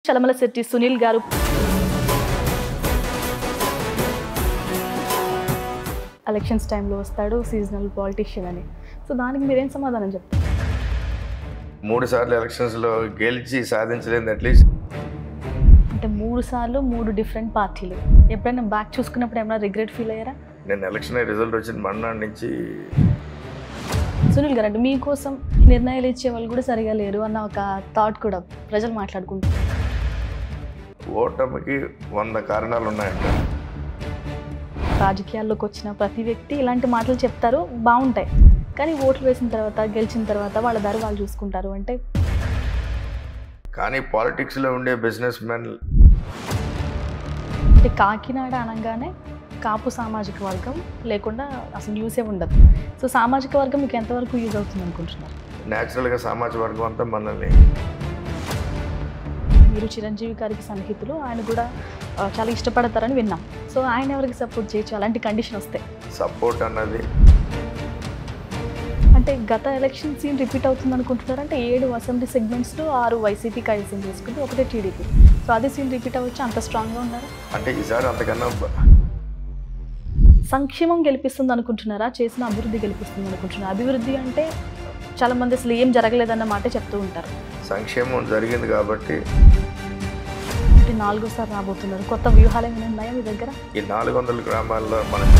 చలమలశెట్టి సునీల్ గారు ఎలక్షన్స్ టైంలో వస్తాడు సీజనల్ పాలిటిషియన్ అని. సో దానికి మీరేం సమాధానం చెప్తారు? 3 సార్లు ఎలక్షన్స్లో గెలిచి సాధించలేదు అట్లీస్ట్. అంటే 3 సార్లు 3 డిఫరెంట్ పార్టీలు. ఎప్పుడైనా బ్యాక్ చూసుకున్నప్పుడు ఏమైనా రిగ్రెట్ ఫీల్ అయ్యారా? నేను ఎలక్షన్ రిజల్ట్ వచ్చిన మన్నాడు నుంచి సునీల్ గారు అంటే మీకోసం నిర్ణయాలు ఇచ్చే వాళ్ళు కూడా సరిగా లేరు అన్న ఒక థాట్ కూడా ప్రజలు మాట్లాడుకుంటారు. ఓటమికి 100 కారణాలు ఉన్నాయంట. రాజకీయాల్లోకి వచ్చిన ప్రతి వ్యక్తి ఇలాంటి మాటలు చెప్తారు, బాగుంటాయి. కానీ ఓట్లు వేసిన తర్వాత గెలిచిన తర్వాత వాళ్ళ దారి వాళ్ళు చూసుకుంటారు అంటే. కానీ పాలిటిక్స్లో ఉండే బిజినెస్ మెన్ అంటే కాకినాడ అనగానే కాపు సామాజిక వర్గం లేకుండా అసలు యూసే ఉండదు. సో సామాజిక వర్గం మీకు ఎంతవరకు యూజ్ అవుతుంది అనుకుంటున్నారు? న్యాచురల్గా సామాజిక వర్గం అంతా మనల్ని. మీరు చిరంజీవి గారికి సన్నిహితులు, ఆయన కూడా చాలా ఇష్టపడతారని విన్నాం. సో ఆయన ఎవరికి సపోర్ట్ చేయొచ్చు అలాంటి కండిషన్ వస్తే? సపోర్ట్ అన్నది అంటే గత ఎలక్షన్ సీన్ రిపీట్ అవుతుంది అనుకుంటున్నారు. అంటే 7 అసెంబ్లీ సెగ్మెంట్స్లో 6 వైసీపీకి అసెంబ్లీ తీసుకుంటే 1 టీడీపీ. సో అదే సీన్ రిపీట్ అవ్వచ్చు, అంత స్ట్రాంగ్గా ఉన్నారు. అంటే ఈసారి అంతకన్నా సంక్షేమం గెలిపిస్తుంది అనుకుంటున్నారా, చేసిన అభివృద్ధి గెలిపిస్తుంది అనుకుంటున్నారా? అభివృద్ధి అంటే చాలామంది అసలు ఏం జరగలేదన్న మాట చెప్తూ ఉంటారు. సంక్షేమం జరిగింది కాబట్టి. అంటే 4వ సారి రాబోతున్నారు. కొత్త వ్యూహాలు ఏమైనా ఉన్నాయా మీ దగ్గర? ఈ 400 గ్రామాల్లో మనకి